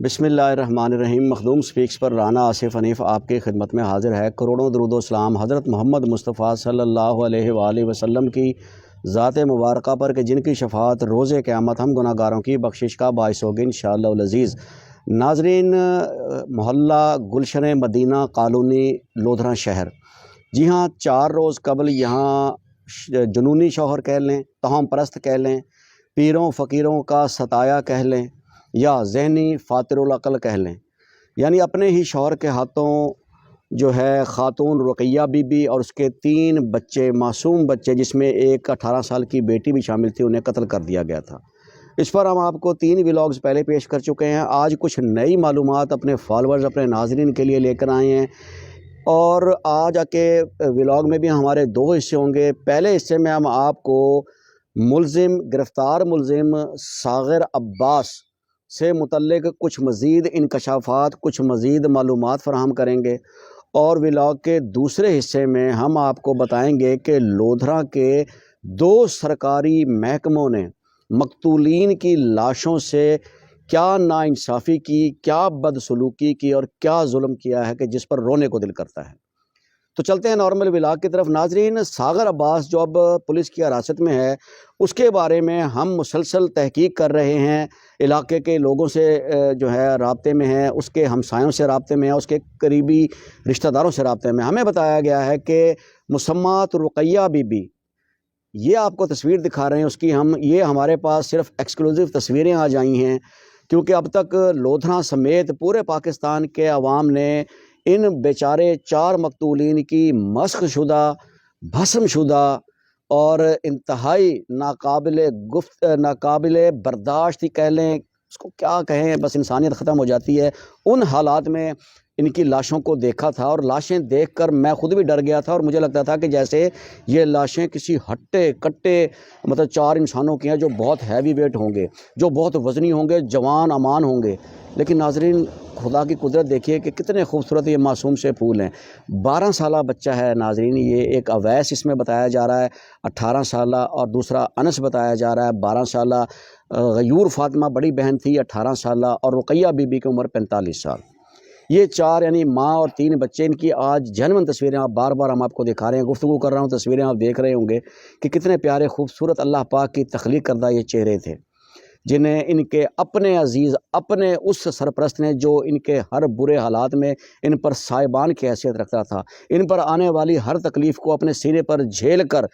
بسم اللہ الرحمن الرحیم۔ مخدوم سپیکس پر رانا آصف حنیف آپ کی خدمت میں حاضر ہے۔ کروڑوں درود و سلام حضرت محمد مصطفیٰ صلی اللہ علیہ وآلہ وسلم کی ذات مبارکہ پر کہ جن کی شفاعت روز قیامت ہم گناہ گاروں کی بخشش کا باعث ہوگی انشاءاللہ العزیز۔ ناظرین، محلہ گلشن مدینہ کالونی لودھراں شہر، جی ہاں، 4 روز قبل یہاں جنونی شوہر کہہ لیں، توہم پرست کہہ لیں، پیروں فقیروں کا ستایا کہہ لیں، یا ذہنی فاتر العقل کہہ لیں، یعنی اپنے ہی شوہر کے ہاتھوں جو ہے خاتون رقیہ بی بی اور اس کے 3 بچے، معصوم بچے، جس میں ایک 18 سال کی بیٹی بھی شامل تھی، انہیں قتل کر دیا گیا تھا۔ اس پر ہم آپ کو 3 ولاگز پہلے پیش کر چکے ہیں۔ آج کچھ نئی معلومات اپنے فالورز، اپنے ناظرین کے لیے لے کر آئے ہیں، اور آج کے ولاگ میں بھی ہمارے 2 حصے ہوں گے۔ پہلے حصے میں ہم آپ کو گرفتار ملزم ساغر عباس سے متعلق کچھ مزید انکشافات، کچھ مزید معلومات فراہم کریں گے، اور ولاگ کے دوسرے حصے میں ہم آپ کو بتائیں گے کہ لودھراں کے 2 سرکاری محکموں نے مقتولین کی لاشوں سے کیا ناانصافی کی، کیا بدسلوکی کی اور کیا ظلم کیا ہے کہ جس پر رونے کو دل کرتا ہے۔ تو چلتے ہیں نارمل ولاگ کی طرف۔ ناظرین، ساغر عباس جو اب پولیس کی حراست میں ہے، اس کے بارے میں ہم مسلسل تحقیق کر رہے ہیں، علاقے کے لوگوں سے جو ہے رابطے میں ہیں، اس کے ہمسایوں سے رابطے میں ہیں، اس کے قریبی رشتہ داروں سے رابطے میں۔ ہمیں بتایا گیا ہے کہ مسمات رقیہ بی بی، یہ آپ کو تصویر دکھا رہے ہیں اس کی، یہ ہمارے پاس صرف ایکسکلوزیو تصویریں آ جائی ہیں، کیونکہ اب تک لودھراں سمیت پورے پاکستان کے عوام نے ان بیچارے 4 مقتولین کی مسخ شدہ، بھسم شدہ اور انتہائی ناقابل برداشت ہی کہہ لیں، اس کو کیا کہیں، بس انسانیت ختم ہو جاتی ہے، ان حالات میں ان کی لاشوں کو دیکھا تھا، اور لاشیں دیکھ کر میں خود بھی ڈر گیا تھا، اور مجھے لگتا تھا کہ جیسے یہ لاشیں کسی ہٹے کٹے 4 انسانوں کی ہیں، جو بہت ہیوی ویٹ ہوں گے، جو بہت وزنی ہوں گے، جوان امان ہوں گے۔ لیکن ناظرین، خدا کی قدرت دیکھیے کہ کتنے خوبصورت یہ معصوم سے پھول ہیں۔ 12 سالہ بچہ ہے ناظرین، یہ ایک اویس اس میں بتایا جا رہا ہے 18 سالہ، اور دوسرا انس بتایا جا رہا ہے 12 سالہ، غیور فاطمہ بڑی بہن تھی 18 سالہ، اور رقیہ بی بی کی عمر 45 سال۔ یہ 4 یعنی ماں اور 3 بچے، ان کی آج جنون تصویریں آپ بار بار ہم آپ کو دکھا رہے ہیں، گفتگو کر رہا ہوں، تصویریں آپ دیکھ رہے ہوں گے کہ کتنے پیارے خوبصورت اللہ پاک کی تخلیق کردہ یہ چہرے تھے، جنہیں ان کے اپنے عزیز، اپنے اس سرپرست نے، جو ان کے ہر برے حالات میں ان پر سائبان کی حیثیت رکھتا تھا، ان پر آنے والی ہر تکلیف کو اپنے سینے پر جھیل کر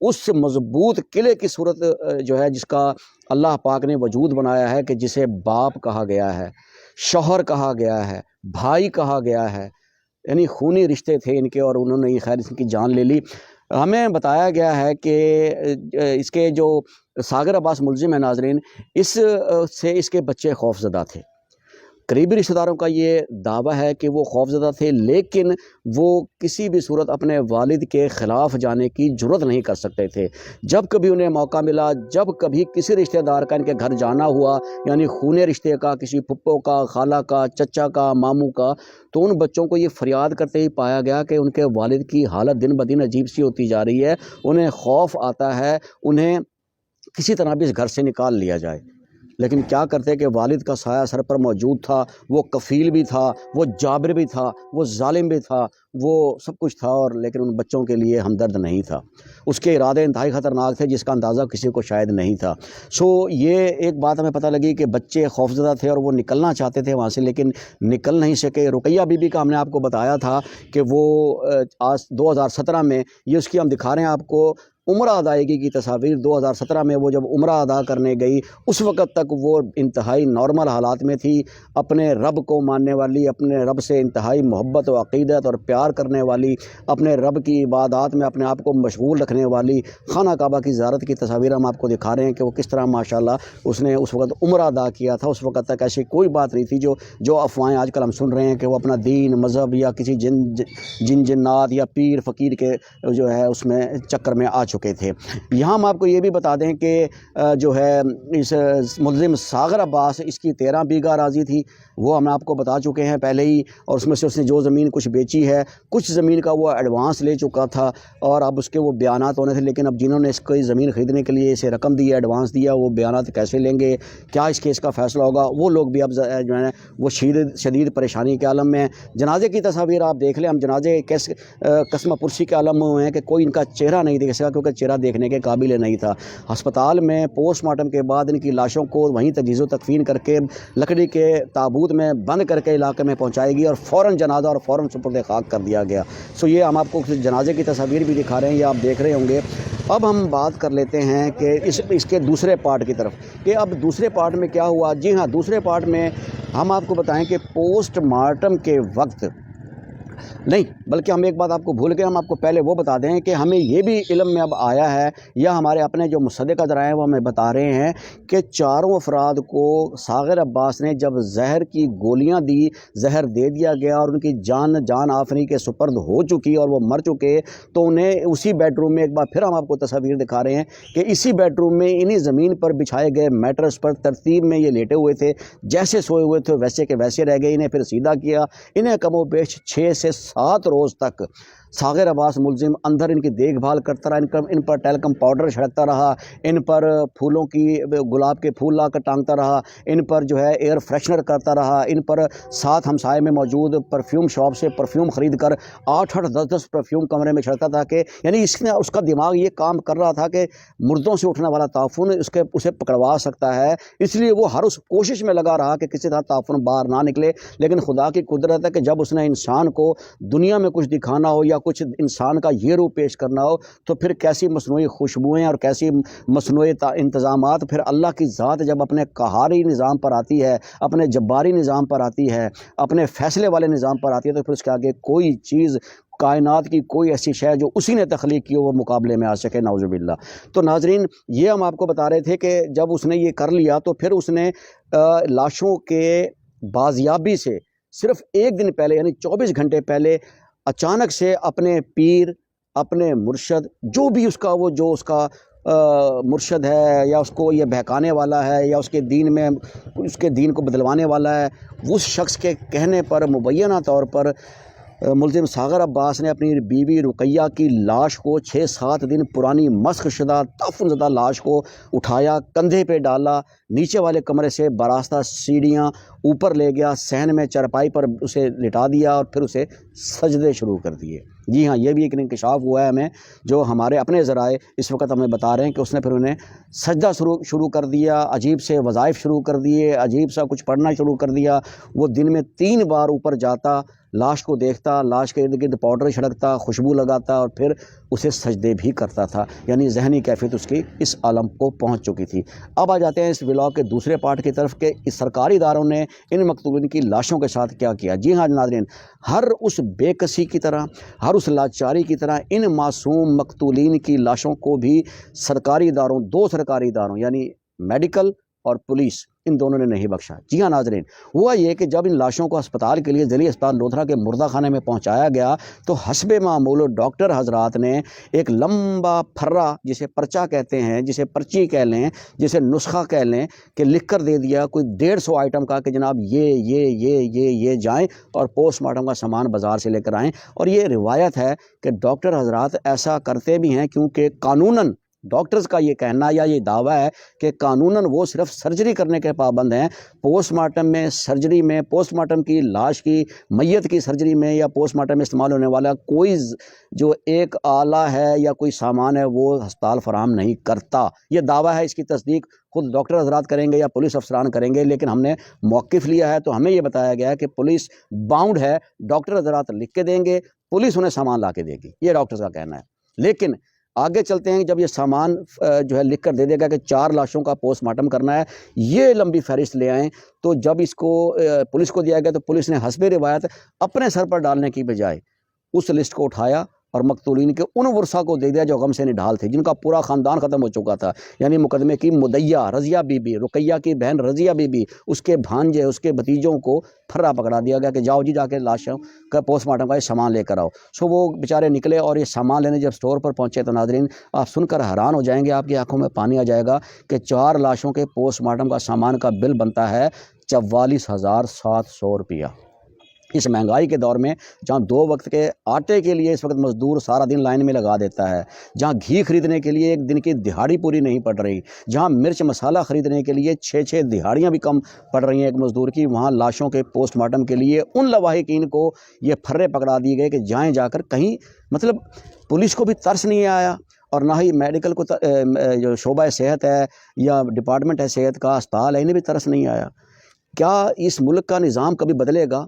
اس مضبوط قلعے کی صورت جو ہے، جس کا اللہ پاک نے وجود بنایا ہے، کہ جسے باپ کہا گیا ہے، شوہر کہا گیا ہے، بھائی کہا گیا ہے، یعنی خونی رشتے تھے ان کے، اور انہوں نے خیر اس کی جان لے لی۔ ہمیں بتایا گیا ہے کہ اس کے جو ساغر عباس ملزم ہے ناظرین، اس سے اس کے بچے خوف زدہ تھے۔ قریبی رشتہ داروں کا یہ دعویٰ ہے کہ وہ خوف زدہ تھے، لیکن وہ کسی بھی صورت اپنے والد کے خلاف جانے کی جرات نہیں کر سکتے تھے۔ جب کبھی انہیں موقع ملا، جب کبھی کسی رشتہ دار کا ان کے گھر جانا ہوا، یعنی خونے رشتے کا، کسی پھپھو کا، خالہ کا، چچا کا، ماموں کا، تو ان بچوں کو یہ فریاد کرتے ہی پایا گیا کہ ان کے والد کی حالت دن بدن عجیب سی ہوتی جا رہی ہے، انہیں خوف آتا ہے، انہیں کسی طرح بھی اس گھر سے نکال لیا جائے۔ لیکن کیا کرتے کہ والد کا سایہ سر پر موجود تھا، وہ کفیل بھی تھا، وہ جابر بھی تھا، وہ ظالم بھی تھا، وہ سب کچھ تھا، اور لیکن ان بچوں کے لیے ہمدرد نہیں تھا۔ اس کے ارادے انتہائی خطرناک تھے، جس کا اندازہ کسی کو شاید نہیں تھا۔ یہ ایک بات ہمیں پتہ لگی کہ بچے خوفزدہ تھے، اور وہ نکلنا چاہتے تھے وہاں سے، لیکن نکل نہیں سکے۔ رقیہ بی بی کا ہم نے آپ کو بتایا تھا کہ وہ آج 2017 میں، یہ اس کی ہم دکھا رہے ہیں آپ کو عمرہ ادائیگی کی تصاویر، 2017 میں وہ جب عمرہ ادا کرنے گئی، اس وقت تک وہ انتہائی نارمل حالات میں تھی، اپنے رب کو ماننے والی، اپنے رب سے انتہائی محبت و عقیدت اور پیار کرنے والی، اپنے رب کی عبادات میں اپنے آپ کو مشغول رکھنے والی، خانہ کعبہ کی زیارت کی تصاویر ہم آپ کو دکھا رہے ہیں کہ وہ کس طرح ماشاءاللہ اس نے اس وقت عمرہ ادا کیا تھا۔ اس وقت تک ایسی کوئی بات نہیں تھی جو افواہیں آج کل ہم سن رہے ہیں کہ وہ اپنا دین، مذہب، یا کسی جن جنات یا پیر فقیر کے جو ہے اس میں چکر میں آ چکے چکے تھے۔ یہاں ہم آپ کو یہ بھی بتا دیں کہ جو ہے اس ملزم ساغر عباس، اس کی 13 بیگھہ اراضی تھی، وہ ہم آپ کو بتا چکے ہیں پہلے ہی، اور اس میں سے اس نے جو زمین کچھ بیچی ہے، کچھ زمین کا وہ ایڈوانس لے چکا تھا اور اب اس کے وہ بیانات ہونے تھے، لیکن اب جنہوں نے اس کو زمین خریدنے کے لیے اسے رقم دی، ایڈوانس دیا، وہ بیانات کیسے لیں گے، کیا اس کیس کا فیصلہ ہوگا، وہ لوگ بھی اب جو ہے وہ شدید پریشانی کے عالم میں ہیں۔ جنازے کی تصاویر آپ دیکھ لیں، ہم جنازے قسمہ پرسی کے عالم میں ہوئے ہیں کہ کوئی ان کا چہرہ نہیں دیکھ سکا، کیونکہ چہرہ دیکھنے کے قابل نہیں تھا۔ ہسپتال میں پوسٹ مارٹم کے بعد ان کی لاشوں کو وہیں تجہیز و تکفین کر کے لکڑی کے تابوت میں بند کر کے علاقے میں پہنچائی گئی اور فوراً جنازہ اور فوراً سپرد خاک کر دیا گیا۔ یہ ہم آپ کو جنازے کی تصاویر بھی دکھا رہے ہیں، یہ آپ دیکھ رہے ہوں گے۔ اب ہم بات کر لیتے ہیں کہ اس کے دوسرے پارٹ کی طرف، کہ اب دوسرے پارٹ میں کیا ہوا۔ جی ہاں، دوسرے پارٹ میں ہم آپ کو بتائیں کہ پوسٹ مارٹم کے وقت نہیں، بلکہ ہم ایک بات آپ کو بھول گئے، ہم آپ کو پہلے وہ بتا دیں کہ ہمیں یہ بھی علم میں اب آیا ہے، یا ہمارے اپنے جو مصدقہ ذرائع ہیں وہ ہمیں بتا رہے ہیں کہ چاروں افراد کو ساغر عباس نے جب زہر کی گولیاں دی، زہر دے دیا گیا اور ان کی جان آفریں کے سپرد ہو چکی اور وہ مر چکے، تو انہیں اسی بیڈ روم میں، ایک بار پھر ہم آپ کو تصاویر دکھا رہے ہیں کہ اسی بیڈ روم میں انہی زمین پر بچھائے گئے میٹرس پر ترتیب میں یہ لیٹے ہوئے تھے، جیسے سوئے ہوئے تھے ویسے کے ویسے رہ گئے۔ انہیں پھر سیدھا کیا، انہیں کم و بیش 6 سے 7 روز تک ساغر عباس ملزم اندر ان کی دیکھ بھال کرتا رہا، ان پر ٹیلکم پاؤڈر چھڑکتا رہا، ان پر پھولوں کی گلاب کے پھول لا کر ٹانگتا رہا، ان پر جو ہے ایئر فریشنر کرتا رہا، ان پر ساتھ ہمسائے میں موجود پرفیوم شاپ سے پرفیوم خرید کر 8-8 10-10 پرفیوم کمرے میں چھڑکتا تھا کہ یعنی اس کا دماغ یہ کام کر رہا تھا کہ مردوں سے اٹھنے والا تعفن اسے پکڑوا سکتا ہے، اس لیے وہ ہر اس کوشش میں لگا رہا کہ کسی طرح تعفن باہر نہ نکلے۔ لیکن خدا کی قدرت ہے کہ جب اس نے انسان کو دنیا میں کچھ دکھانا ہو یا کچھ انسان کا یہ روپ پیش کرنا ہو، تو پھر کیسی مصنوعی خوشبوئیں اور کیسی مصنوعی انتظامات پھر اللہ کی ذات جب اپنے قہاری نظام پر آتی ہے، اپنے جباری نظام پر آتی ہے، اپنے فیصلے والے نظام پر آتی ہے، تو پھر اس کے آگے کوئی چیز، کائنات کی کوئی ایسی شے جو اسی نے تخلیق کی ہو وہ مقابلے میں آ سکے، نعوذ باللہ۔ تو ناظرین، یہ ہم آپ کو بتا رہے تھے کہ جب اس نے یہ کر لیا تو پھر اس نے لاشوں کے بازیابی سے صرف 1 دن پہلے، یعنی 24 گھنٹے پہلے، اچانک سے اپنے پیر، اپنے مرشد، جو بھی اس کا مرشد ہے یا اس کو یہ بہکانے والا ہے یا اس کے دین میں اس کے دین کو بدلوانے والا ہے، اس شخص کے کہنے پر مبینہ طور پر ملزم ساغر عباس نے اپنی بیوی رقیہ کی لاش کو 6-7 دن پرانی مسخ شدہ دفن زدہ لاش کو اٹھایا، کندھے پہ ڈالا، نیچے والے کمرے سے براستہ سیڑھیاں اوپر لے گیا، صحن میں چرپائی پر اسے لٹا دیا اور پھر اسے سجدے شروع کر دیے۔ جی ہاں، یہ بھی ایک انکشاف ہوا ہے ہمیں، جو ہمارے اپنے ذرائع اس وقت ہمیں بتا رہے ہیں کہ اس نے پھر انہیں سجدہ شروع کر دیا، عجیب سے وظائف شروع کر دیے، عجیب سا کچھ پڑھنا شروع کر دیا۔ وہ دن میں 3 بار اوپر جاتا، لاش کو دیکھتا، لاش کے ارد گرد پاؤڈر چھڑکتا، خوشبو لگاتا اور پھر اسے سجدے بھی کرتا تھا، یعنی ذہنی کیفیت اس کی اس عالم کو پہنچ چکی تھی۔ اب آ جاتے ہیں اس ولاگ کے دوسرے پارٹ کی طرف کہ اس سرکاری اداروں نے ان مقتولین کی لاشوں کے ساتھ کیا کیا۔ جی ہاں ناظرین، ہر اس بے کسی کی طرح، ہر اس لاچاری کی طرح ان معصوم مقتولین کی لاشوں کو بھی سرکاری اداروں، 2 سرکاری اداروں یعنی میڈیکل اور پولیس، ان دونوں نے نہیں بخشا۔ جی ہاں ناظرین، ہوا یہ کہ جب ان لاشوں کو ہسپتال کے لیے ذیلی اسپتال لودھرا کے مردہ خانے میں پہنچایا گیا تو حسب معمول ڈاکٹر حضرات نے ایک لمبا پھرا، جسے پرچہ کہتے ہیں، جسے پرچی کہہ لیں، جسے نسخہ کہہ لیں، کہ لکھ کر دے دیا کوئی 150 آئٹم کا کہ جناب یہ جائیں اور پوسٹ مارٹم کا سامان بازار سے لے کر آئیں۔ اور یہ روایت ہے کہ ڈاکٹر حضرات ایسا کرتے بھی ہیں کیونکہ قانوناً ڈاکٹرز کا یہ کہنا یا یہ دعویٰ ہے کہ قانوناً وہ صرف سرجری کرنے کے پابند ہیں، پوسٹ مارٹم میں، سرجری میں، پوسٹ مارٹم کی لاش کی، میت کی سرجری میں یا پوسٹ مارٹم میں استعمال ہونے والا کوئی جو ایک آلہ ہے یا کوئی سامان ہے وہ ہسپتال فراہم نہیں کرتا۔ یہ دعویٰ ہے، اس کی تصدیق خود ڈاکٹر حضرات کریں گے یا پولیس افسران کریں گے، لیکن ہم نے موقف لیا ہے تو ہمیں یہ بتایا گیا ہے کہ پولیس باؤنڈ ہے، ڈاکٹر حضرات لکھ کے دیں گے، پولیس انہیں سامان لا کے دے گی، یہ ڈاکٹرز کا کہنا ہے۔ لیکن آگے چلتے ہیں، جب یہ سامان جو ہے لکھ کر دے دے گا کہ 4 لاشوں کا پوسٹ مارٹم کرنا ہے، یہ لمبی فہرست لے آئیں، تو جب اس کو پولیس کو دیا گیا تو پولیس نے حسب روایت اپنے سر پر ڈالنے کی بجائے اس لسٹ کو اٹھایا اور مقتولین کے ان ورثہ کو دے دیا جو غم سے نڈھال تھے، جن کا پورا خاندان ختم ہو چکا تھا۔ یعنی مقدمے کی مدعیہ رضیہ بی بی، رقیہ کی بہن رضیہ بی بی، اس کے بھانجے، اس کے بھتیجوں کو پھرا پکڑا دیا گیا کہ جاؤ جی جا کے لاشوں کا پوسٹ مارٹم کا یہ سامان لے کر آؤ۔ وہ بیچارے نکلے اور یہ سامان لینے جب سٹور پر پہنچے تو ناظرین آپ سن کر حیران ہو جائیں گے، آپ کی آنکھوں میں پانی آ جائے گا کہ 4 لاشوں کے پوسٹ مارٹم کا سامان کا بل بنتا ہے 44,700 روپیہ۔ اس مہنگائی کے دور میں جہاں 2 وقت کے آٹے کے لیے اس وقت مزدور سارا دن لائن میں لگا دیتا ہے، جہاں گھی خریدنے کے لیے 1 دن کی دہاڑی پوری نہیں پڑ رہی، جہاں مرچ مسالہ خریدنے کے لیے 6 دہاڑیاں بھی کم پڑ رہی ہیں ایک مزدور کی، وہاں لاشوں کے پوسٹ مارٹم کے لیے ان لواحقین کو یہ پھرے پکڑا دیے گئے کہ جائیں جا کر کہیں، مطلب پولیس کو بھی ترس نہیں آیا اور نہ ہی میڈیکل کو جو شعبہ صحت ہے یا ڈپارٹمنٹ ہے صحت کا، اسپتال ہے، انہیں بھی ترس نہیں آیا۔ کیا اس ملک کا نظام کبھی بدلے گا؟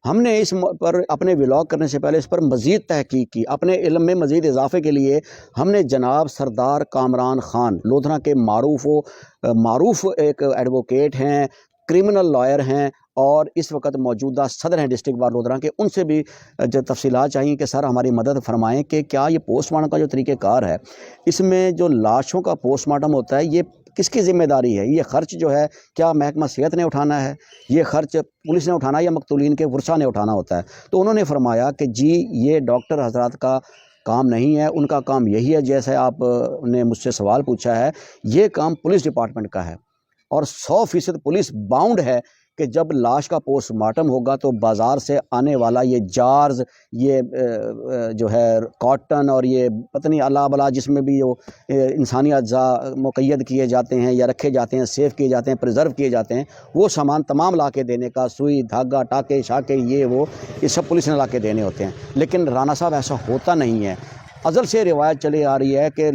ہم نے اس پر اپنے ولاگ کرنے سے پہلے اس پر مزید تحقیق کی، اپنے علم میں مزید اضافے کے لیے ہم نے جناب سردار کامران خان لودھنا کے معروف ایک ایڈوکیٹ ہیں، کرمنل لائر ہیں اور اس وقت موجودہ صدر ہیں ڈسٹرکٹ بار لودھنا کے، ان سے بھی جو تفصیلات چاہیے کہ سر ہماری مدد فرمائیں کہ کیا یہ پوسٹ مارٹم کا جو طریقہ کار ہے، اس میں جو لاشوں کا پوسٹ مارٹم ہوتا ہے یہ کس کی ذمہ داری ہے؟ یہ خرچ جو ہے کیا محکمہ صحت نے اٹھانا ہے، یہ خرچ پولیس نے اٹھانا ہے یا مقتولین کے ورثہ نے اٹھانا ہوتا ہے؟ تو انہوں نے فرمایا کہ جی یہ ڈاکٹر حضرات کا کام نہیں ہے، ان کا کام یہی ہے جیسے آپ نے مجھ سے سوال پوچھا ہے، یہ کام پولیس ڈپارٹمنٹ کا ہے اور 100% پولیس باؤنڈ ہے کہ جب لاش کا پوسٹ مارٹم ہوگا تو بازار سے آنے والا یہ جارز، یہ جو ہے کاٹن اور یہ پتہ نہیں اللہ بلا جس میں بھی وہ انسانی اجزاء مقید کیے جاتے ہیں یا رکھے جاتے ہیں، سیو کیے جاتے ہیں، پریزرو کیے جاتے ہیں، وہ سامان تمام لا کے دینے کا، سوئی دھاگا ٹاکے شاکے یہ سب پولیس نے لا کے دینے ہوتے ہیں۔ لیکن رانا صاحب ایسا ہوتا نہیں ہے۔ ازل سے روایت چلی آ رہی ہے کہ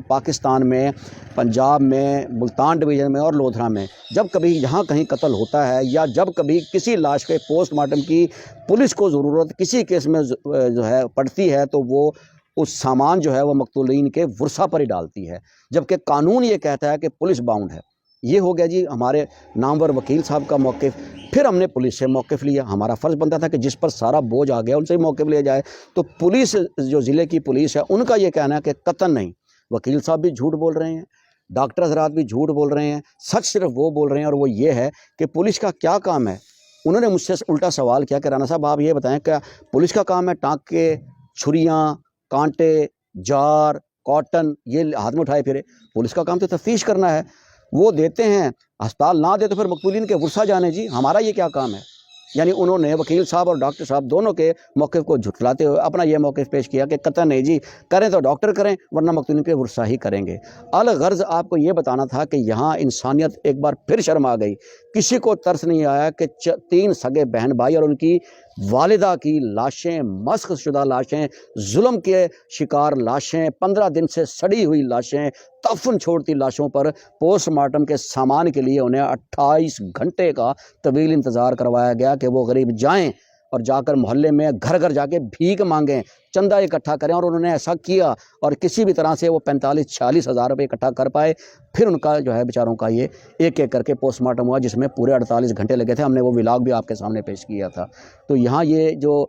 پاکستان میں، پنجاب میں، ملتان ڈویژن میں اور لودھنا میں جب کبھی یہاں کہیں قتل ہوتا ہے یا جب کبھی کسی لاش کے پوسٹ مارٹم کی پولیس کو ضرورت کسی کیس میں جو ہے پڑتی ہے تو وہ اس سامان جو ہے وہ مقتولین کے ورثہ پر ہی ڈالتی ہے، جبکہ قانون یہ کہتا ہے کہ پولیس باؤنڈ ہے۔ یہ ہو گیا جی ہمارے نامور وکیل صاحب کا موقف۔ پھر ہم نے پولیس سے موقف لیا، ہمارا فرض بنتا تھا کہ جس پر سارا بوجھ آ گیا ان سے موقف لیا جائے۔ تو پولیس جو ضلع کی پولیس ہے ان کا یہ کہنا ہے کہ قطعاً نہیں، وکیل صاحب بھی جھوٹ بول رہے ہیں، ڈاکٹر حضرات بھی جھوٹ بول رہے ہیں، سچ صرف وہ بول رہے ہیں اور وہ یہ ہے کہ پولیس کا کیا کام ہے۔ انہوں نے مجھ سے الٹا سوال کیا کہ رانا صاحب آپ یہ بتائیں کہ پولیس کا کام ہے ٹانکے، چھریاں، کانٹے، جار، کاٹن یہ ہاتھ میں اٹھائے پھرے؟ پولیس کا کام تو تفتیش کرنا ہے، وہ دیتے ہیں، ہسپتال نہ دے تو پھر مقتولین کے ورثہ جانے جی، ہمارا یہ کیا کام ہے؟ یعنی انہوں نے وکیل صاحب اور ڈاکٹر صاحب دونوں کے موقف کو جھٹلاتے ہوئے اپنا یہ موقف پیش کیا کہ قطع نہیں جی، کریں تو ڈاکٹر کریں ورنہ مقتولین کے ورثہ ہی کریں گے۔ الغرض آپ کو یہ بتانا تھا کہ یہاں انسانیت ایک بار پھر شرم آ گئی، کسی کو ترس نہیں آیا کہ 3 سگے بہن بھائی اور ان کی والدہ کی لاشیں، مسخ شدہ لاشیں، ظلم کے شکار لاشیں، 15 دن سے سڑی ہوئی لاشیں، تفن چھوڑتی لاشوں پر پوسٹ مارٹم کے سامان کے لیے انہیں 28 گھنٹے کا طویل انتظار کروایا گیا کہ وہ غریب جائیں اور جا کر محلے میں گھر گھر جا کے بھیک مانگیں، چندہ اکٹھا کریں، اور انہوں نے ایسا کیا اور کسی بھی طرح سے وہ 45-46 ہزار روپے اکٹھا کر پائے۔ پھر ان کا جو ہے بیچاروں کا یہ ایک ایک کر کے پوسٹ مارٹم ہوا جس میں پورے 48 گھنٹے لگے تھے، ہم نے وہ ولاگ بھی آپ کے سامنے پیش کیا تھا۔ تو یہاں یہ جو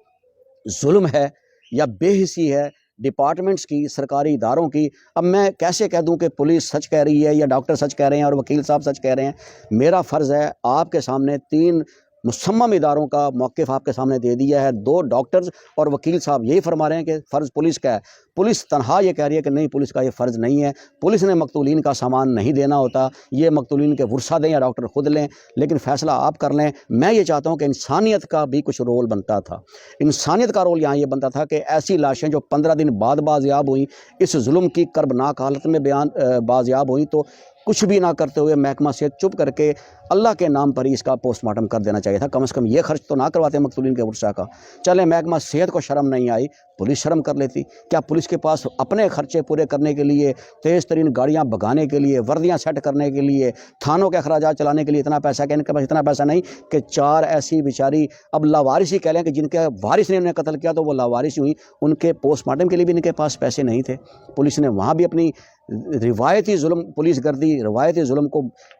ظلم ہے یا بے حسی ہے ڈپارٹمنٹس کی، سرکاری اداروں کی، اب میں کیسے کہہ دوں کہ پولیس سچ کہہ رہی ہے یا ڈاکٹر سچ کہہ رہے ہیں اور وکیل صاحب سچ کہہ رہے ہیں؟ میرا فرض ہے آپ کے سامنے 3 مصمم اداروں کا موقف آپ کے سامنے دے دیا ہے، 2 ڈاکٹرز اور وکیل صاحب یہی فرما رہے ہیں کہ فرض پولیس کا ہے۔ پولیس تنہا یہ کہہ رہی ہے کہ نہیں، پولیس کا یہ فرض نہیں ہے، پولیس نے مقتولین کا سامان نہیں دینا ہوتا، یہ مقتولین کے ورثہ دیں یا ڈاکٹر خود لیں، لیکن فیصلہ آپ کر لیں۔ میں یہ چاہتا ہوں کہ انسانیت کا بھی کچھ رول بنتا تھا، انسانیت کا رول یہاں یہ بنتا تھا کہ ایسی لاشیں جو 15 دن بعد بازیاب ہوئیں، اس ظلم کی کربناک حالت میں بازیاب ہوئیں، تو کچھ بھی نہ کرتے ہوئے محکمہ صحت چپ کر کے اللہ کے نام پر ہی اس کا پوسٹ مارٹم کر دینا چاہیے تھا، کم از کم یہ خرچ تو نہ کرواتے مقتولین کے ورثہ کا۔ چلیں محکمہ صحت کو شرم نہیں آئی، پولیس شرم کر لیتی۔ کیا پولیس کے پاس اپنے خرچے پورے کرنے کے لیے، تیز ترین گاڑیاں بھگانے کے لیے، وردیاں سیٹ کرنے کے لیے، تھانوں کے اخراجات چلانے کے لیے اتنا پیسہ کہ ان کے پاس اتنا پیسہ نہیں کہ 4 ایسی بیچاری اب لاوارث ہی کہہ لیں کہ جن کے وارث نے انہیں قتل کیا تو وہ لاوارث ہوئی، ان کے پوسٹ مارٹم کے لیے بھی ان کے پاس پیسے نہیں تھے۔ پولیس نے وہاں بھی اپنی روایتی ظلم، پولیس گردی روایتی ظلم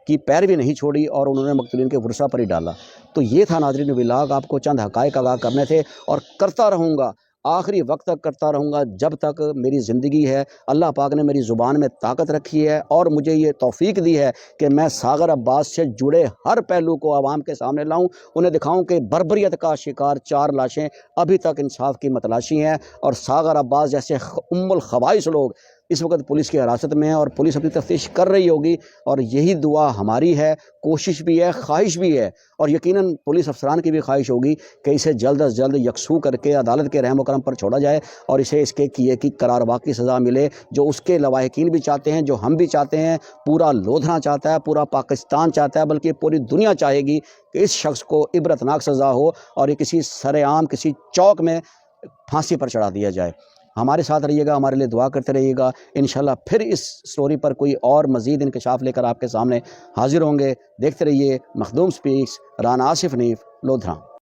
کی پیروی نہیں چھوڑی اور انہوں نے مقتولین کے ورثہ پر ہی ڈالا۔ تو یہ تھا ناظرین ولاگ، آپ کو چند حقائق آگاہ کرنے تھے اور کرتا رہوں گا۔ آخری وقت تک کرتا رہوں گا جب تک میری زندگی ہے۔ اللہ پاک نے میری زبان میں طاقت رکھی ہے اور مجھے یہ توفیق دی ہے کہ میں ساغر عباس سے جڑے ہر پہلو کو عوام کے سامنے لاؤں، انہیں دکھاؤں کہ بربریت کا شکار 4 لاشیں ابھی تک انصاف کی متلاشی ہیں، اور ساغر عباس جیسے ام الخبائث لوگ اس وقت پولیس کی حراست میں ہیں اور پولیس اپنی تفتیش کر رہی ہوگی، اور یہی دعا ہماری ہے، کوشش بھی ہے، خواہش بھی ہے، اور یقیناً پولیس افسران کی بھی خواہش ہوگی کہ اسے جلد از جلد یکسو کر کے عدالت کے رحم و کرم پر چھوڑا جائے اور اسے اس کے کیے کی قرار واقعی سزا ملے، جو اس کے لواحقین بھی چاہتے ہیں، جو ہم بھی چاہتے ہیں، پورا لودھنا چاہتا ہے، پورا پاکستان چاہتا ہے، بلکہ پوری دنیا چاہے گی کہ اس شخص کو عبرتناک سزا ہو اور یہ کسی سر عام کسی چوک میں پھانسی پر چڑھا دیا جائے۔ ہمارے ساتھ رہیے گا، ہمارے لیے دعا کرتے رہیے گا، انشاءاللہ پھر اس سٹوری پر کوئی اور مزید انکشاف لے کر آپ کے سامنے حاضر ہوں گے۔ دیکھتے رہیے مخدوم سپیکس، رانا آصف نیف، لودھنا۔